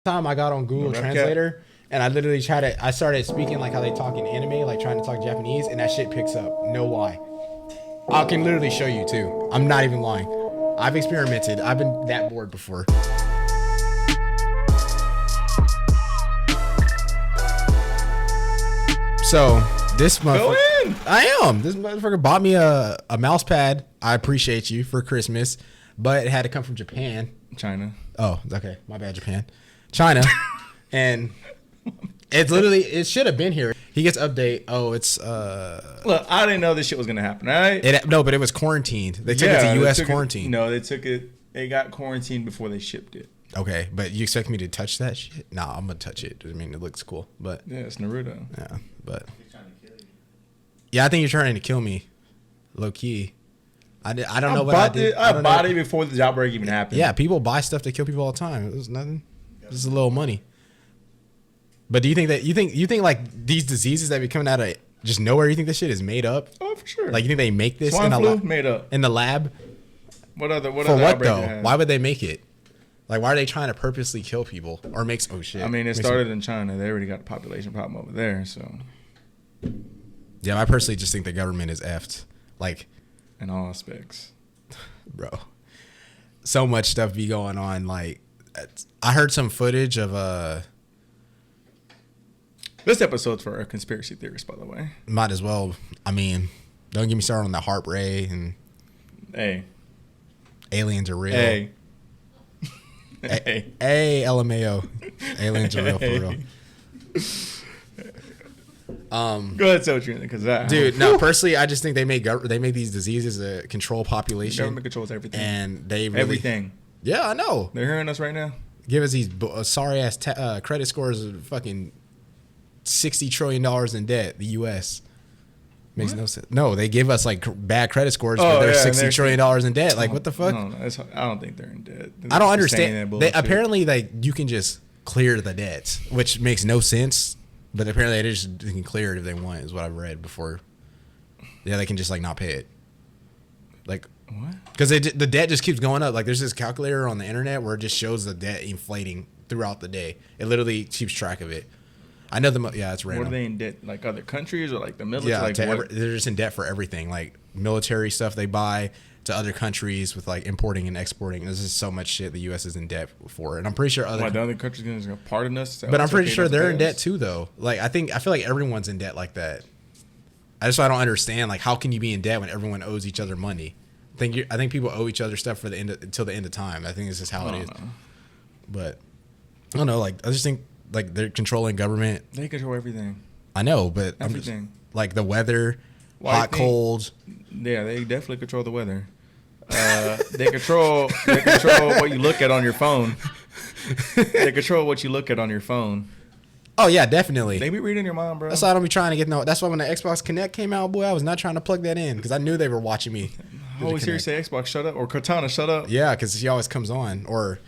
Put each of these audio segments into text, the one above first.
time I got on Google Translator and I literally I started speaking like how they talk in anime, like trying to talk Japanese, and that shit picks up. No lie. I can literally show you too. I'm not even lying. I've experimented. I've been that bored before. So this motherfucker, this motherfucker bought me a mouse pad. I appreciate you for Christmas, but it had to come from Japan. China. Oh, okay. My bad, Japan. China. And it's literally, it should have been here. He gets update. Oh, it's Look, I didn't know this shit was gonna happen, right? No, but it was quarantined. They took it to US quarantine. No, they took it. They got quarantined before they shipped it. Okay, but you expect me to touch that shit? Nah, I'm gonna touch it. I mean, it looks cool, but yeah, it's Naruto. Yeah, but yeah, I think you're trying to kill me, low key. I don't know what I did. I bought it before the job break even happened. Yeah, people buy stuff to kill people all the time. It was nothing. Just a little money. But do you think that you think like these diseases that be coming out of just nowhere? You think this shit is made up? Oh, for sure. Like you think they make this Swine flu made up in the lab? What other for what though? Why would they make it? Like why are they trying to purposely kill people or makes oh shit? I mean, it started in China. They already got a population problem over there, so. Yeah, I personally just think the government is effed. Like in all aspects, bro. So much stuff be going on. Like I heard some footage of This episode's for a conspiracy theorist, by the way. Might as well. I mean, don't get me started on the HARP ray and. Hey. Aliens are real. Hey. Hey, LMAO. Aliens are real for real. Go ahead, so because dude, no. Personally, I just think they make these diseases to control population. The government controls everything, and they really, everything. Yeah, I know. They're hearing us right now. Give us these sorry ass credit scores of fucking $60 trillion in debt. The U.S. makes no sense. No, they give us like bad credit scores, but they're $60 trillion in debt. Like, what the fuck? No, I don't think they're in debt. I don't understand. Apparently, like you can just clear the debt, which makes no sense. But apparently, they can clear it if they want. Is what I've read before. Yeah, they can just like not pay it. Like what? Because the debt just keeps going up. Like there's this calculator on the internet where it just shows the debt inflating throughout the day. It literally keeps track of it. I know it's random. What are they in debt? Like other countries or like the military? Yeah, like they're just in debt for everything. Like military stuff they buy to other countries with like importing and exporting. There's just so much shit the U.S. is in debt for, and I'm pretty sure the other countries are pardon us. But I'm pretty sure they're in debt too, though. Like I feel like everyone's in debt like that. I don't understand. Like how can you be in debt when everyone owes each other money? I think people owe each other stuff until the end of time. I think this is how it is. But I don't know. Like I just think like they're controlling government. They control everything. I know, but everything. Like the weather, hot, cold. Yeah, they definitely control the weather. They control what you look at on your phone. They control what you look at on your phone. Oh yeah, definitely. They be reading your mind, bro. That's why I don't be trying to get no. That's why when the Xbox Connect came out, boy, I was not trying to plug that in because I knew they were watching me. I always hear you say Xbox, shut up, or Cortana, shut up. Yeah, because she always comes on. Or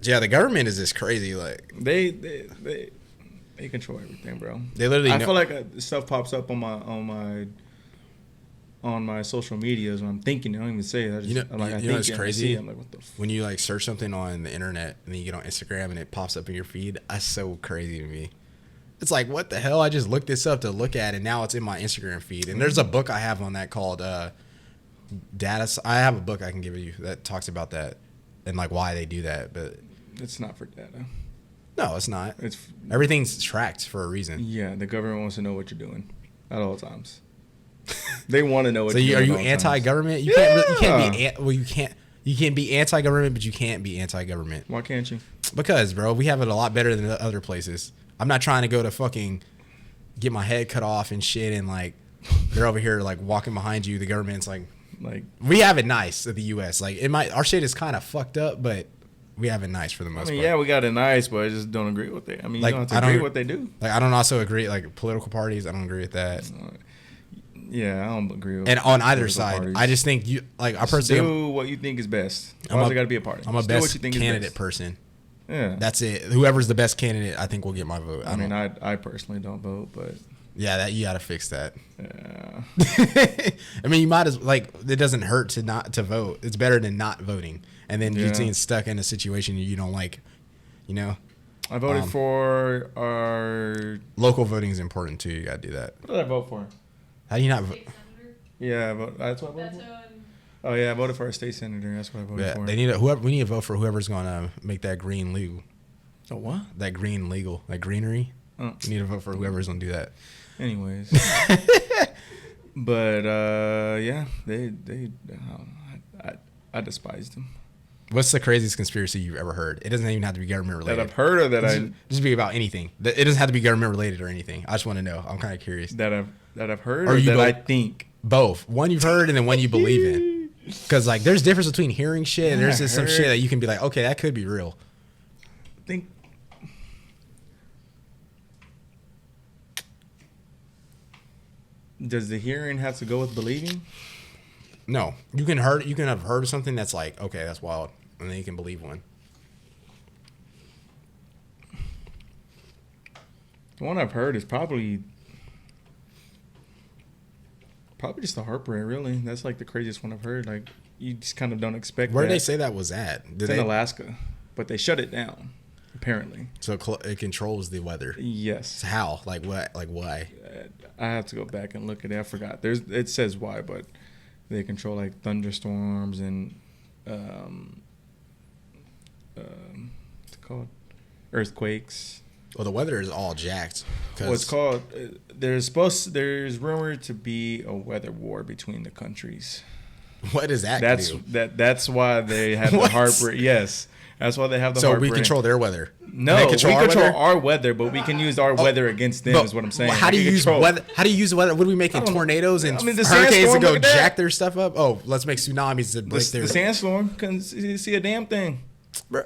yeah, the government is just crazy. Like they control everything, bro. They literally. I feel like stuff pops up on my social medias when I'm thinking. I don't even say it. I just, I think it's crazy. I'm like, what the when you like search something on the internet and then you get on Instagram and it pops up in your feed. That's so crazy to me. It's like, what the hell? I just looked this up to look at, and now it's in my Instagram feed. And there's a book I have on that called Data. I have a book I can give you that talks about that and like why they do that. But it's not for data. No, it's not. Everything's tracked for a reason. Yeah, the government wants to know what you're doing at all times. They want to know what. So you're doing. Are you anti-government? You can't be. You can't be anti-government, but you can't be anti-government. Why can't you? Because, bro, we have it a lot better than other places. I'm not trying to go to fucking get my head cut off and shit, and like they're over here like walking behind you. The government's like we have it nice at the U.S. Like our shit is kind of fucked up, but we have it nice for the most part. Yeah, we got it nice, but I just don't agree with it. I mean, like, you don't have to agree with what they do. Like I don't also agree like political parties. I don't agree with that. Yeah, I don't agree with. And on either side, parties. I just think you like. I personally do what you think is best. Why does it got to be a party? I'm a best candidate person. Yeah, that's it. Whoever's the best candidate, I think will get my vote. I personally don't vote, but yeah, that you got to fix that. Yeah. I mean, you might as like it doesn't hurt to not to vote. It's better than not voting, and then you're getting stuck in a situation you don't like. You know. I voted for our Local voting is important too. You gotta do that. What did I vote for? How do you not vote? Yeah, that's what I voted for. Oh yeah, I voted for our state senator. That's what I voted for. They need we need to vote for whoever's gonna make that green legal. Oh what? That green legal, that greenery. We need to vote for whoever's gonna do that. Anyways, but yeah, I despised them. What's the craziest conspiracy you've ever heard? It doesn't even have to be government related. That I've heard or that just be about anything. It doesn't have to be government related or anything. I just want to know. I'm kind of curious. That I've heard or that I think. Both. One you've heard and then one you believe in. Because like there's difference between hearing shit and there's just some shit that you can be like, okay, that could be real. I think. Does the hearing have to go with believing? No, you can have heard of something that's like, okay, that's wild, and then you can believe one. The one I've heard is probably just the heartbreak. Really, that's like the craziest one I've heard. Like you just kind of don't expect. Where did they say that was at? It's in Alaska, but they shut it down. Apparently, so it controls the weather. Yes. So how? Like what? Like why? I have to go back and look at it. I forgot. It says why, but they control like thunderstorms and what's it called? Earthquakes. Well, the weather is all jacked. What's called? There's rumored to be a weather war between the countries. What does that do? That's why they have the heartbreak. Yes. That's why they have the heartbreak. So we control their weather. No, we control our weather, but we can use our weather against them. Is what I'm saying. How do you use weather? How do you use weather? What are we making tornadoes and hurricanes to go jack their stuff up? Oh, let's make tsunamis to break their. The sandstorm couldn't see a damn thing.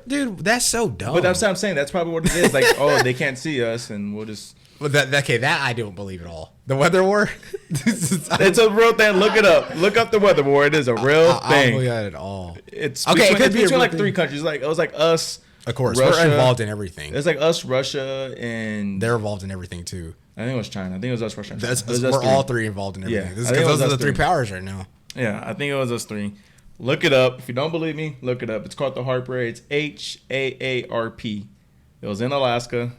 Dude, that's so dumb. But that's what I'm saying. That's probably what it is. Like, oh, they can't see us, and we'll just. Well, that I don't believe at all. The weather war. It's a real thing. Look it up. Look up the weather war. It is a real thing. I don't believe that at all. It's okay. It could be between like three countries. Like it was like us. Of course, Russia, we're involved in everything. It's like us, Russia, and they're involved in everything too. I think it was China. I think it was us, Russia. And China. We're all three involved in everything. Yeah, because those are the three powers right now. Yeah, I think it was us three. Look it up. If you don't believe me, look it up. It's called the Heartbreak. It's HAARP. It was in Alaska.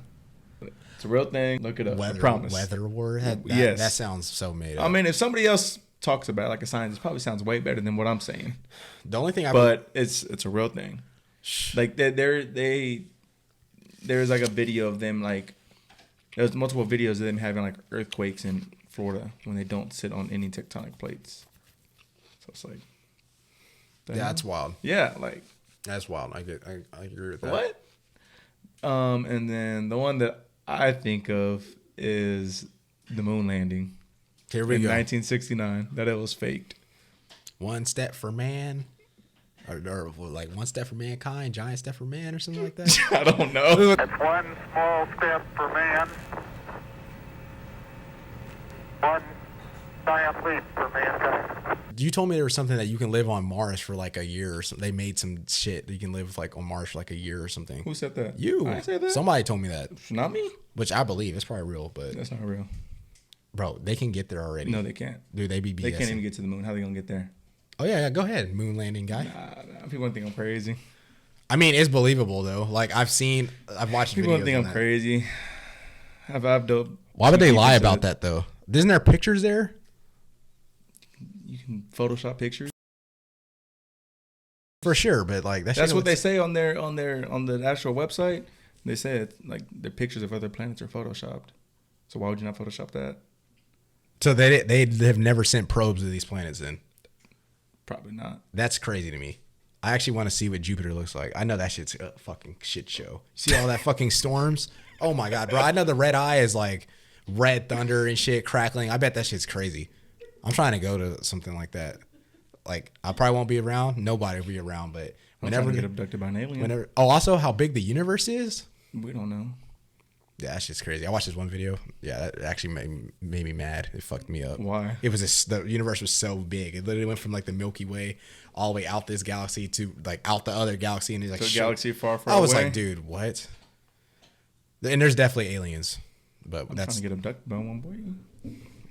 It's a real thing. Look it up. I promise. Weather war? Yes. That sounds so made up. I mean, if somebody else talks about it like a scientist, it probably sounds way better than what I'm saying. The only thing it's a real thing. Like there's like a video of them like there's multiple videos of them having like earthquakes in Florida when they don't sit on any tectonic plates. So it's like that's wild. Yeah, like that's wild. I agree with that. What? And then the one that I think of is the moon landing. Here we go. 1969, that it was faked. One step for man. Or like one step for mankind, giant step for man, or something like that. I don't know. That's one small step for man, one giant leap for mankind. You told me there was something that you can live on Mars for like a year or something. They made some shit that you can live like on Mars for like a year or something. Who said that? You. I said that? Somebody told me that. Not me. Which I believe. It's probably real, but that's not real. Bro, they can get there already. No, they can't. Dude, they be BSing. They can't even get to the moon. How are they gonna get there? Oh yeah, go ahead, moon landing guy. Nah, people think I'm crazy. I mean, it's believable though. Like I've watched people videos. Think I'm crazy. I've dope. Why would they lie about that though? Isn't there pictures there? You can Photoshop pictures. For sure, but like that's what they say on the actual website. They say it, like the pictures of other planets are photoshopped. So why would you not Photoshop that? So they have never sent probes to these planets then? Probably not. That's crazy to me. I actually want to see what Jupiter looks like. I know that shit's a fucking shit show. See all that fucking storms? Oh my God, bro. I know the red eye is like red thunder and shit crackling. I bet that shit's crazy. I'm trying to go to something like that. Like I probably won't be around. Nobody will be around, but whenever we get abducted by an alien. Also how big the universe is? We don't know. Yeah, that's just crazy. I watched this one video. Yeah, that actually made me mad. It fucked me up. Why? The universe was so big. It literally went from like the Milky Way all the way out this galaxy to like out the other galaxy, and it's like a galaxy far away. I was like, dude, what? And there's definitely aliens, but I'm trying to get abducted by one boy.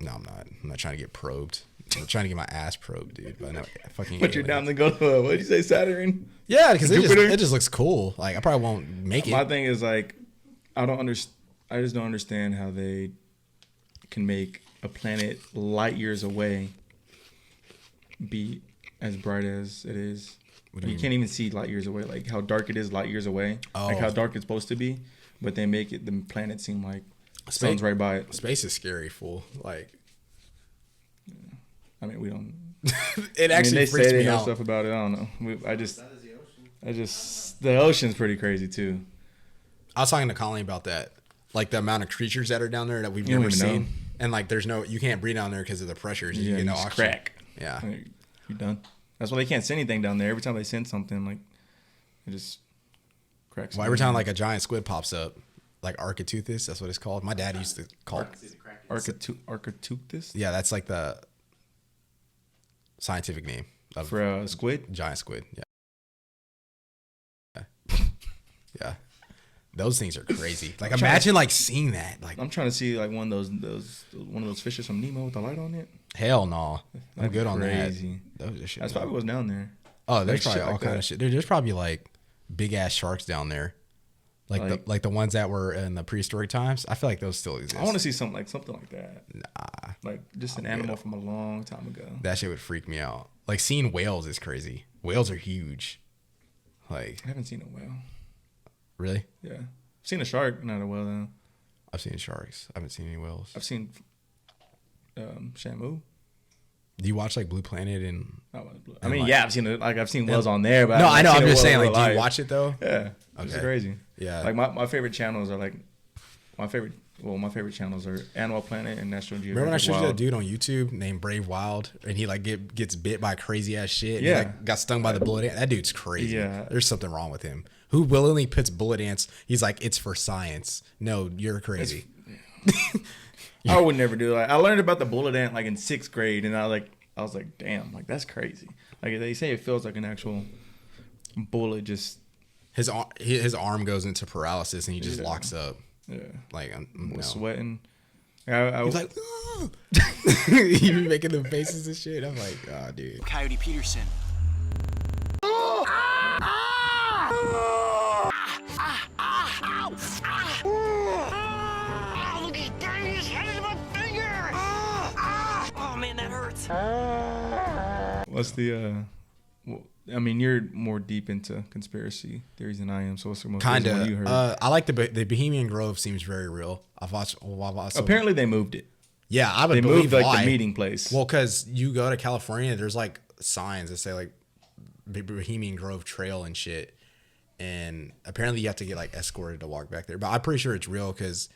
No, I'm not. I'm not trying to get probed. I'm trying to get my ass probed, dude. But no, fucking. But you're down to go to what did you say, Saturn? Yeah, because it just looks cool. Like I probably won't make it. My thing is like, I don't understand. I just don't understand how they can make a planet light years away be as bright as it is. You can't even see light years away, like how dark it is light years away, like how dark it's supposed to be. But they make the planet seem like sun's right by it. Space is scary, fool. Like, I mean, we don't. It actually they freaks say they me know out. stuff about it. I don't know. The ocean's pretty crazy too. I was talking to Colleen about that, like the amount of creatures that are down there that we've You don't never even seen, know. and like you can't breathe down there because of the pressures. You get no just oxygen. crack. Yeah. You're done. That's why they can't send anything down there. Every time they send something, like it just cracks. Well, every time like a giant squid pops up, like Architeuthis, that's what it's called. My dad used to call it. Architeuthis? Yeah, that's like the scientific name of For a squid? giant squid. Yeah. Yeah. Those things are crazy. Like imagine like seeing that. Like I'm trying to see like one of those fishes from Nemo with the light on it. hell no. I'm good on that. Crazy. Those are shit. That's probably what's down there. Oh, there's like probably shit all like kind that. of shit. There's probably like big ass sharks down there. Like the ones that were in the prehistoric times. I feel like those still exist. I want to see something like that. Nah. Like just an animal from a long time ago. That shit would freak me out. Like seeing whales is crazy. Whales are huge. Like I haven't seen a whale. really? Yeah. I've seen a shark, not a whale though. I've seen sharks. I haven't seen any whales. I've seen Shamu. Do you watch like Blue Planet and? I mean, like- yeah, I've seen it. Like I've seen whales on there, but No, I've I know. seen I'm a just whale saying. in Like, real do you life. watch it though? Yeah, it's Okay. crazy. Yeah. Like my favorite channels are like my favorite channels are Animal Planet and National Geographic. Remember when I showed you Wild. that dude on YouTube named Brave Wild, and he like gets bit by crazy ass shit. And Yeah. he, like, got stung by the bullet ant. That dude's crazy. Yeah. There's something wrong with him. Who willingly puts bullet ants? He's like, it's for science. No, you're crazy. I would never do that. I learned about the bullet ant like in 6th grade, and I was like, damn, like that's crazy. Like they say, it feels like an actual bullet. Just His arm goes into paralysis, and he just locks up. yeah, Like no. was sweating. I He's like, you be making the faces and shit. I'm like, oh, dude. Coyote Peterson. Look, he's banging his head into my finger. Oh man, that hurts. what's the I mean, you're more deep into conspiracy theories than I am. So what's the most Kind crazy one you of. heard? I like the Bohemian Grove seems very real. I've watched. Apparently, they moved it. Yeah, I would They believe moved like why. the meeting place. Well, because you go to California, there's like signs that say like Bohemian Grove Trail and shit, and apparently you have to get like escorted to walk back there. But I'm pretty sure it's real because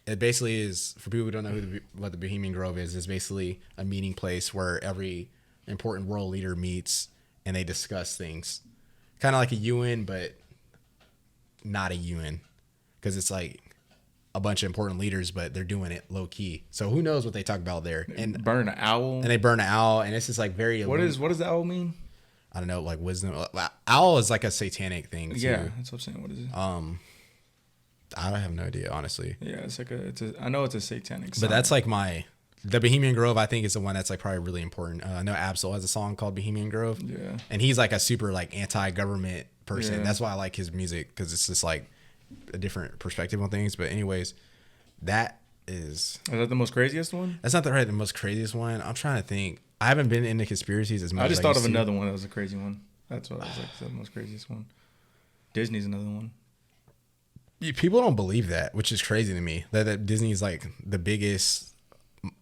it basically is, for people who don't know what the Bohemian Grove is basically a meeting place where every important world leader meets and they discuss things, kind of like a UN, but not a UN, because it's like a bunch of important leaders, but they're doing it low key. So who knows what they talk about there? And Burn an owl. they burn an owl, and it's just like very. What does the owl mean? I don't know, like wisdom. Owl is like a satanic thing too. Yeah, that's what I'm saying. What is it? I have no idea, honestly. Yeah, it's like I know it's a satanic sign. But that's like the Bohemian Grove. I think is the one that's like probably really important. I know Absol has a song called Bohemian Grove. Yeah. And he's like a super like anti-government person. Yeah. That's why I like his music, because it's just like a different perspective on things. But anyways, that is. Is that the most craziest one? That's not the most craziest one. I'm trying to think. I haven't been into conspiracies as much. I just as thought used of to. another one that was a crazy one. That's what I was like. The most craziest one. Disney's another one. People don't believe that, which is crazy to me. That Disney's like the biggest,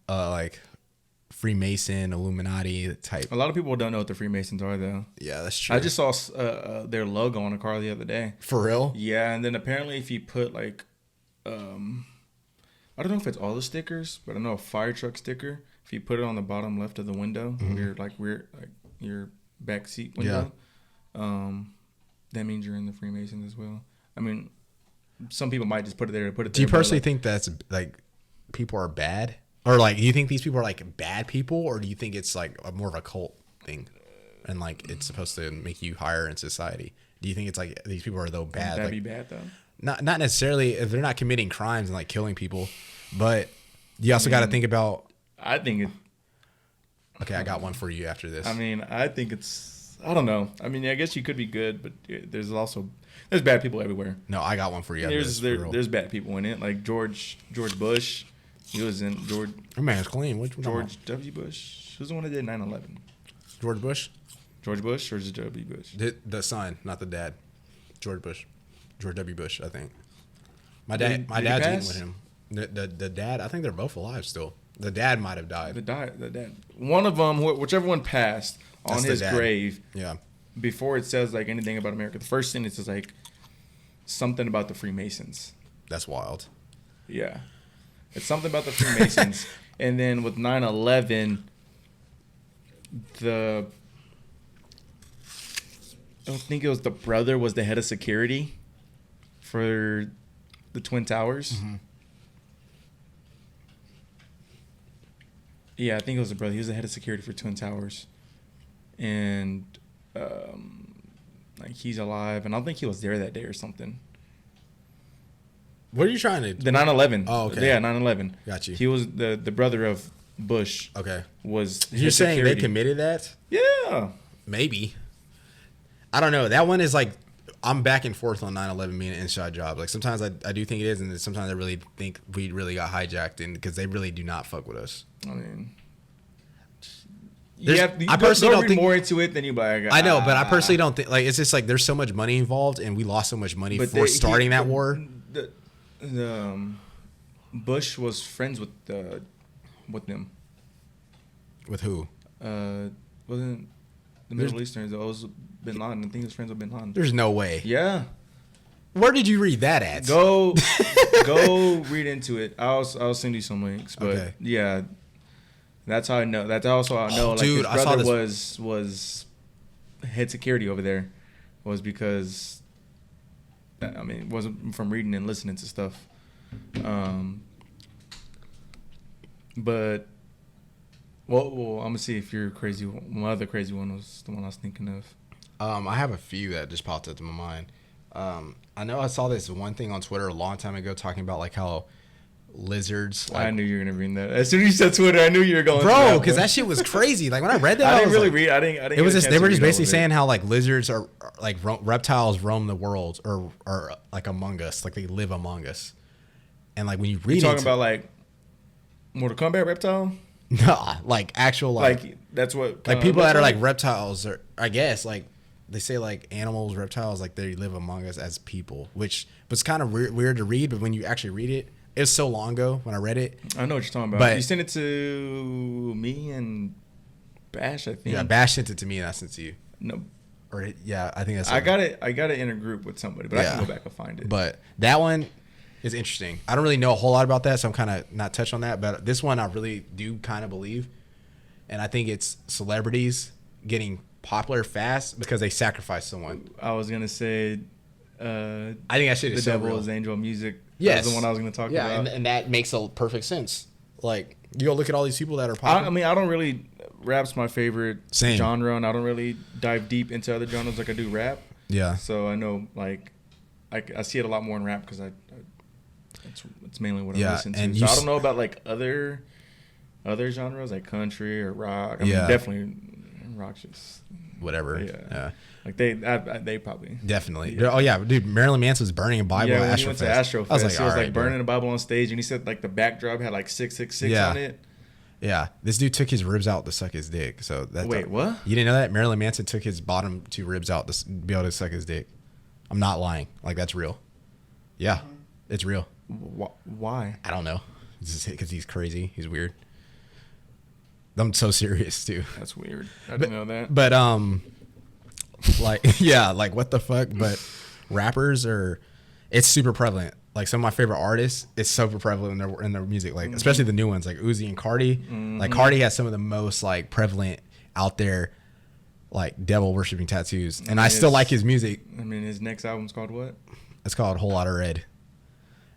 like Freemason, Illuminati type. A lot of people don't know what the Freemasons are, though. Yeah, that's true. I just saw their logo on a car the other day. For real. Yeah, and then apparently if you put like, I don't know if it's all the stickers, but I know a fire truck sticker. If you put it on the bottom left of the window, your back seat window, that means you're in the Freemasons as well. I mean, some people might just put it there to put it there. Do you but, personally like, think that's like people are bad, or like do you think these people are like bad people, or do you think it's like more of a cult thing, and like it's supposed to make you higher in society? Do you think it's like these people are though bad? that'd Like, be bad though? not necessarily if they're not committing crimes and like killing people, but you also got to think about. I think it. Okay, I got one for you after this. I mean, I think it's I don't know. I mean, I guess you could be good, but there's bad people everywhere. No, I got one for you. There's bad people in it, like George Bush. He was in George. That man's clean. Which one? George W. Bush. Who's the one that did 9/11? George Bush. George Bush or is it W. Bush? The son, not the dad. George Bush. George W. Bush, I think. My dad's eating with him. The dad, I think they're both alive still. The dad might have died. The dad. One of them, whichever one passed on his grave. Yeah. Before it says like anything about America, the first sentence is like something about the Freemasons. That's wild. Yeah. It's something about the Freemasons. And then with 9/11, I don't think it was the brother was the head of security for the Twin Towers. Mm-hmm. Yeah, I think it was the brother. He was the head of security for Twin Towers. And like he's alive. And I don't think he was there that day or something. What are you trying to... The 9/11. Oh, okay. Yeah, 9/11. Got you. He was the brother of Bush. Okay. Was You're saying security. They committed that? Yeah. Maybe. I don't know. That one is like... I'm back and forth on 9/11 being an inside job. Like sometimes I do think it is, and then sometimes I really think we really got hijacked, and because they really do not fuck with us. I mean... I personally don't think more into it than you buy. I know, but I personally don't think like it's just like there's so much money involved, and we lost so much money for starting that war. Bush was friends with them. With who? Wasn't the Middle Easterns? It was Bin Laden. I think he was friends with Bin Laden. There's no way. Yeah. Where did you read that at? Go read into it. I'll send you some links. But okay. Yeah. That's how I know. That's also how I know. Like dude, his brother was head security over there. Was because, I mean, it wasn't from reading and listening to stuff. But, well, I'm gonna see if you're crazy. My other crazy one was the one I was thinking of. I have a few that just popped up in my mind. I know I saw this one thing on Twitter a long time ago talking about like how lizards. Like, I knew you were gonna read that. As soon as you said Twitter, I knew you were going. Bro, because that shit was crazy. Like when I read that, I didn't really read. I didn't. It was just they were just basically saying how like lizards are like reptiles roam the world or like among us, like they live among us. And like when you read, you talking about like Mortal Kombat reptile? Nah, like actual like that's what like people that are like reptiles or I guess like they say like animals, reptiles, like they live among us as people, which was kind of weird to read, but when you actually read it. It was so long ago when I read it. I know what you're talking about. But you sent it to me and Bash, I think. Yeah, Bash sent it to me and I sent it to you. No. Or yeah, I think that's. I got it in a group with somebody, but I can go back and find it. But that one is interesting. I don't really know a whole lot about that, so I'm kind of not touched on that. But this one I really do kind of believe, and I think it's celebrities getting popular fast because they sacrifice someone. I was gonna say. I think that shit is the so devil real. Is Angel Music. Yes. That's the one I was going to talk about. Yeah, and that makes a perfect sense. Like, you go look at all these people that are popular. I mean, I don't really... Rap's my favorite genre, and I don't really dive deep into other genres like I do rap. Yeah. So I know, like... I see it a lot more in rap because it's mainly what I listen to. And so I don't know about, like, other genres, like country or rock. I mean, definitely rock's just... Whatever. Yeah. Like they probably definitely. Yeah. Oh yeah, dude. Marilyn Manson was burning a Bible at Astrofest. He went to Astrofest. I was like, he was like burning a Bible on stage, and he said like the backdrop had like 666 on it. Yeah, this dude took his ribs out to suck his dick. So that's wait, what? You didn't know that Marilyn Manson took his bottom 2 ribs out to be able to suck his dick? I'm not lying. Like that's real. Yeah, it's real. Why? I don't know. Because he's crazy. He's weird. I'm so serious too. That's weird. I didn't know that. But like yeah, like what the fuck? But rappers it's super prevalent. Like some of my favorite artists, it's super prevalent in their music. Like especially the new ones, like Uzi and Cardi. Like Cardi has some of the most like prevalent out there, like devil worshipping tattoos. And I still like his music. I mean, his next album's called what? It's called Whole Lotta Red.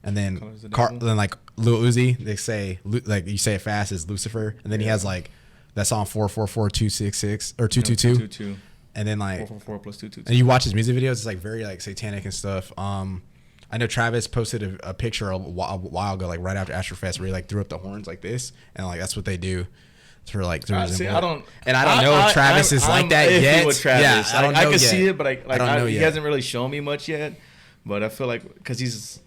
And then then like Lil Uzi, they say like you say it fast is Lucifer, and then he has like that song 444-266 or 222. And then like 444 plus 222. And you watch his music videos, it's like very like satanic and stuff. I know Travis posted a picture a while ago, like right after Astrofest, where he like threw up the horns like this, and like that's what they do. for like to resemble. See, it. I don't, and I don't know if Travis is like that iffy yet. With Travis. Yeah, I don't know I can yet. see it, but I don't know he he hasn't really shown me much yet. But I feel like because he's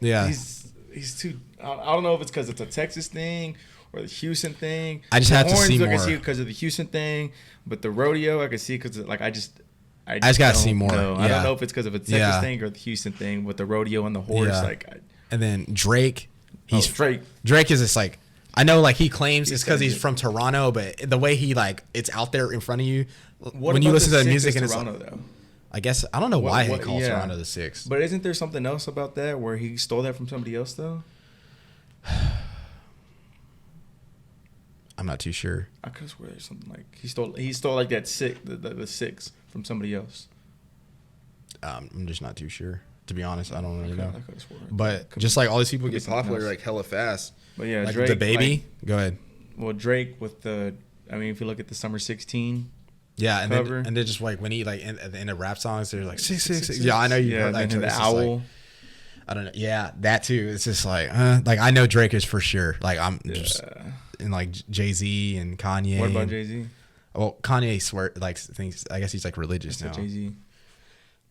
too. I don't know if it's because it's a Texas thing or the Houston thing. I just the have to see I more. can see because of the Houston thing, but the rodeo I can see because like I just gotta see more. know. Yeah. I don't know if it's because of a Texas thing or the Houston thing with the rodeo and the horse. Like, and then Drake, Drake is just like. I know, like, he claims it's because he's from Toronto, but the way he, like, it's out there in front of you. When you listen to the music and it's Toronto, like, though? I guess, I don't know why he calls yeah. Toronto the 6. But isn't there something else about that where he stole that from somebody else, though? I'm not too sure. I could swear there's something like he stole like that the 6 from somebody else. I'm just not too sure. To be honest, I don't really know. I swore. But just like all these people get popular like hella fast. But yeah, like Drake, the baby. Go ahead. Well, Drake with if you look at the Summer 16. Yeah, and cover. then just like when he like at the end of rap songs, they're like 666. Yeah, I know you heard that. The owl. Like, I don't know. Yeah, that too. It's just like I know Drake is for sure. Like I'm just and like Jay-Z and Kanye. What about Jay-Z? Well, Kanye thinks. I guess he's like religious now. Jay-Z.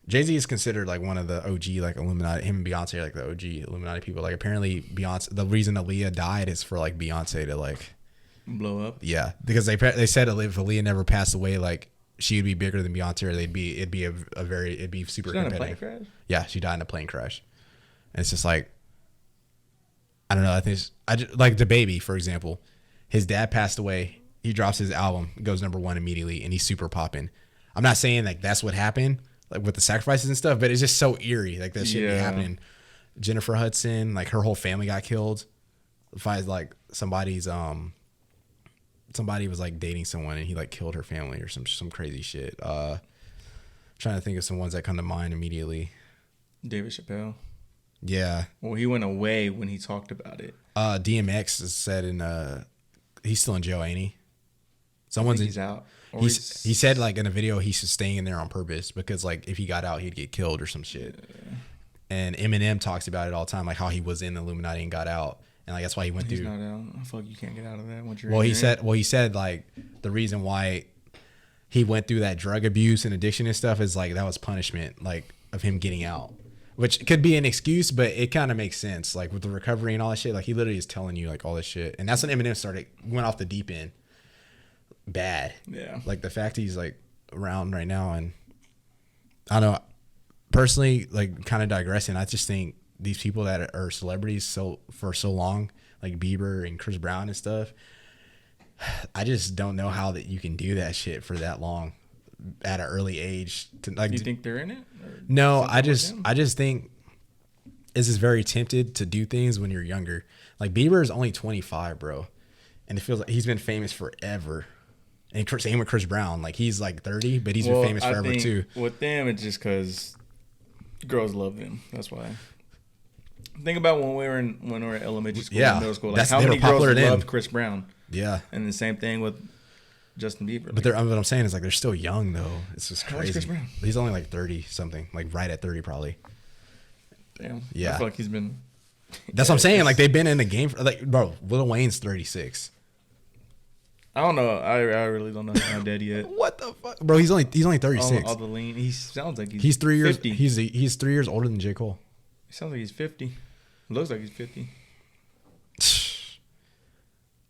Jay-Z is considered like one of the OG like Illuminati. Him and Beyonce are like the OG Illuminati people. Like apparently Beyonce. The reason Aaliyah died is for like Beyonce to like blow up. Yeah, because they said if Aaliyah never passed away, like she would be bigger than Beyonce, or it'd be super She died competitive. in a plane crash? Yeah, she died in a plane crash. And it's just like I don't know. I think like the baby, for example, his dad passed away. He drops his album, goes #1 immediately, and he's super popping. I'm not saying like that's what happened. Like with the sacrifices and stuff, but it's just so eerie. Like that shit be happening. Jennifer Hudson, like her whole family got killed. Like somebody was like dating someone and he like killed her family or some crazy shit. Trying to think of some ones that come to mind immediately. David Chappelle. Yeah. Well, he went away when he talked about it. DMX is said he's still in jail, ain't he? He's out. He said like in a video he's staying in there on purpose because like if he got out he'd get killed or some shit. Yeah. And Eminem talks about it all the time, like how he was in the Illuminati and got out, and like that's why he went through. He's not out. I feel like you can't get out of that once you're. He said like the reason why he went through that drug abuse and addiction and stuff is like that was punishment, like of him getting out, which could be an excuse, but it kind of makes sense, like with the recovery and all that shit. Like he literally is telling you like all this shit, and that's when Eminem went off the deep end. Bad. Yeah. Like the fact he's like around right now, and I don't know. Personally, like kind of digressing, I just think these people that are celebrities for so long, like Bieber and Chris Brown and stuff, I just don't know how that you can do that shit for that long at an early age. You think they're in it? No, I just think it's just very tempted to do things when you're younger. Like Bieber is only 25, bro, and it feels like he's been famous forever. And same with Chris Brown. Like he's like 30, but he's been famous forever too. With them, it's just because girls love him. That's why. Think about when we were in elementary school, and middle school. Like how many girls loved Chris Brown? Yeah. And the same thing with Justin Bieber. But what I'm saying is like they're still young though. It's just crazy. How old is Chris Brown? He's only like 30 something, like right at 30 probably. Damn. Yeah. I feel like he's been. That's what I'm saying. Like they've been in the game for like, bro. Lil Wayne's 36. I don't know. I really don't know. He's not dead yet. What the fuck, bro? He's only 36. All the lean. He sounds like he's 3 years. 50. He's 3 years older than J. Cole. He sounds like he's 50. Looks like he's 50.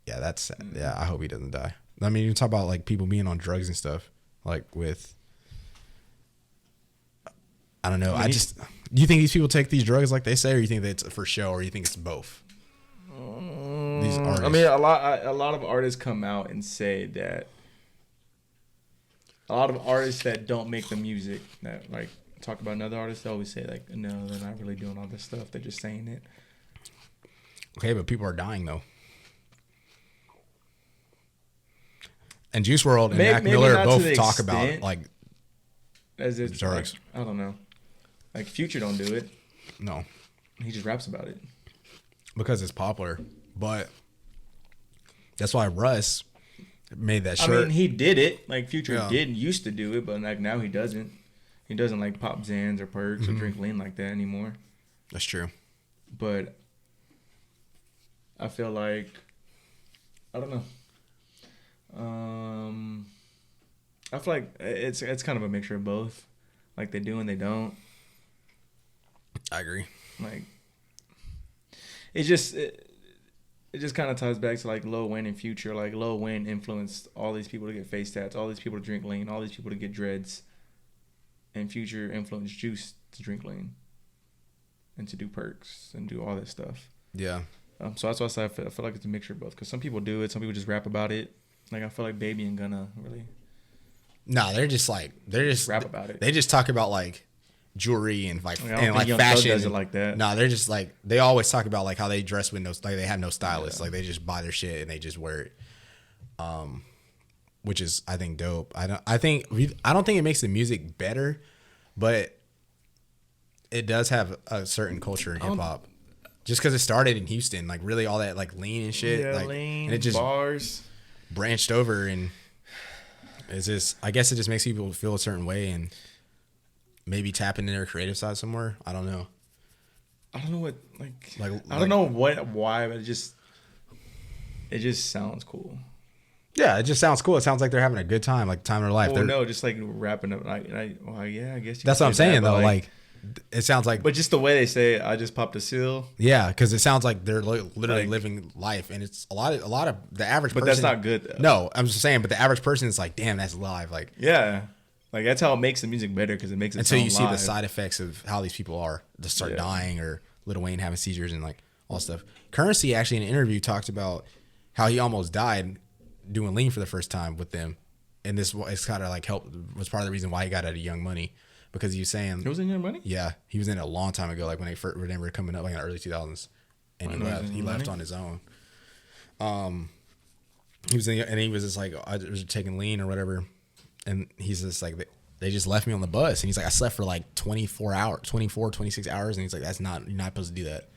Yeah, I hope he doesn't die. I mean, you talk about like people being on drugs and stuff, like with. I don't know. Do you think these people take these drugs like they say, or you think that it's for show, or you think it's both? These artists. I mean, a lot of artists come out and say that. A lot of artists that don't make the music that like talk about another artist, they always say like, no, they're not really doing all this stuff. They're just saying it. Okay, but people are dying though. And Juice WRLD and Mac Miller both talk about like as it's drugs. Like, I don't know. Like Future don't do it. No. He just raps about it. Because it's popular. But that's why Russ made that shirt. I mean, he did it. Like Future used to do it, but like now he doesn't. He doesn't like pop Xans or perks or drink lean like that anymore. That's true. But I feel like I don't know. I feel like it's kind of a mixture of both. Like they do and they don't. I agree. Like it just kind of ties back to like Lil Wayne and Future. Like Lil Wayne influenced all these people to get face tats, all these people to drink lean, all these people to get dreads, and Future influenced Juice to drink lean and to do perks and do all that stuff. Yeah. So that's why I say I feel like it's a mixture of both. Because some people do it, some people just rap about it. Like I feel like Baby and Gunna really. No, they're just rap about it. They just talk about like jewelry and like I don't think Young fashion. Thug does it like that. No, they're just like they always talk about like how they dress with no, like they have no stylist. Yeah. Like they just buy their shit and they just wear it. Which is I think dope. I don't think it makes the music better, but it does have a certain culture in hip hop. Just because it started in Houston, like really all that like lean and shit, Yeah, like lean, and it just bars. branched over and it's just I guess it just makes people feel a certain way and maybe tap into their creative side somewhere. I don't know. I don't know what I don't know why, but it just sounds cool. Yeah, it just sounds cool. It sounds like they're having a good time, like time of their life. Well, no, just like rapping up. Yeah, I guess. That's what I'm saying though. Like, it sounds like. But just the way they say it, I just popped a seal. Yeah, because it sounds like they're literally living life, and it's a lot of the average. But person, that's not good. Though. No, I'm just saying. But the average person is like, damn, that's live. Like, yeah, like that's how it makes the music better because it makes it until you see live. the side effects of how these people are, to start dying or Lil Wayne having seizures and like all stuff. Currency actually in an interview talked about how he almost died doing lean for the first time with them, and this it's kind of like was part of the reason why he got out of Young Money. Because he was saying he was in Young Money. Yeah, he was in it a long time ago, like when they were coming up, like in the early 2000s, and he left on his own. He was and he was just like I was taking lean or whatever, and he's just like they just left me on the bus, and he's like I slept for like 26 hours, and he's like you're not supposed to do that,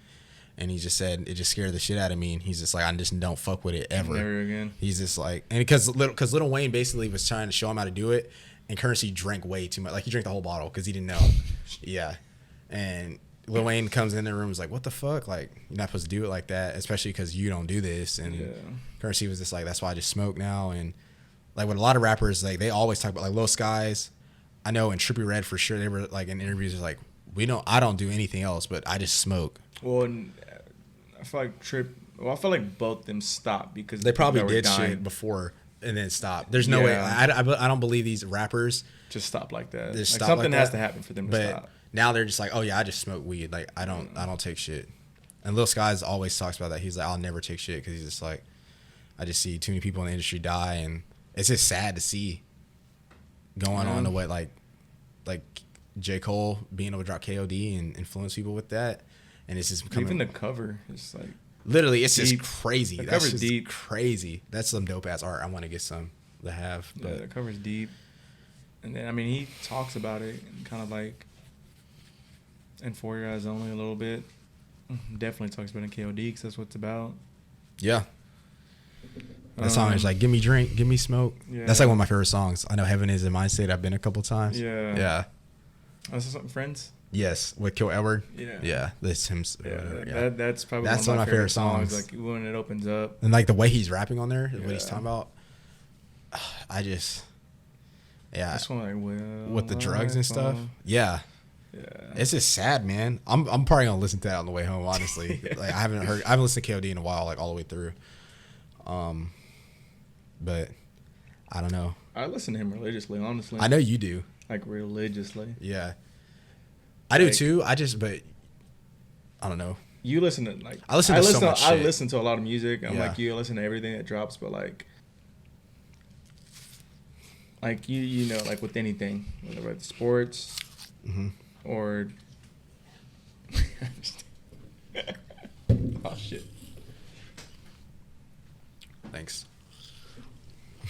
and he just said it just scared the shit out of me, and he's just like I just don't fuck with it ever. Never again. He's just like, and because Lil Wayne basically was trying to show him how to do it. And Currency drank way too much. Like, he drank the whole bottle because he didn't know. Yeah. And Lil Wayne comes in the room and is like, what the fuck? Like, you're not supposed to do it like that, especially because you don't do this. And Currency was just like, that's why I just smoke now. And, like, with a lot of rappers, like, they always talk about, like, Lil Skies. I know in Trippie Redd, for sure, they were, like, in interviews, like, I don't do anything else, but I just smoke. Well, and I feel like I feel like both them stopped because they probably did shit before. And then stop. There's no way. I don't believe these rappers just stop like that. Like something has to happen for them to stop. Now they're just like, oh yeah, I just smoke weed. Like I don't take shit. And Lil Skies always talks about that. He's like, I'll never take shit because he's just like, I just see too many people in the industry die, and it's just sad to see going on to what like J. Cole being able to drop KOD and influence people with that, and it's just becoming even the cover is like. Literally, it's deep. just crazy. The That's cover's just deep. Crazy. That's some dope ass art. I want to get some to have. But Yeah, the cover's deep. And then, I mean, he talks about it and kind of like in For Your Eyes Only a little bit. Definitely talks about it in KOD because that's what it's about. Yeah. That song is like, give me drink, give me smoke. Yeah. That's like one of my favorite songs. I know Heaven Is in My State. I've been a couple times. Yeah. Yeah. Oh, is that something, Friends? Yes, with Kill Edward. Yeah. Yeah, that's him. Yeah, that's probably That's one of my favorite songs. Like when it opens up. And like the way he's rapping on there, what he's talking about. I just, That's one like, with the drugs and stuff. Yeah. Yeah. It's just sad, man. I'm probably gonna listen to that on the way home. Honestly, like I haven't listened to KOD in a while, like all the way through. But I don't know. I listen to him religiously, honestly. I know you do. Like religiously. Yeah. I do too. I don't know. You listen to like I listen to so much shit. I listen to a lot of music. I'm Yeah. like you. I listen to everything that drops, but like you know, like with anything, whether it's sports or oh shit. Thanks.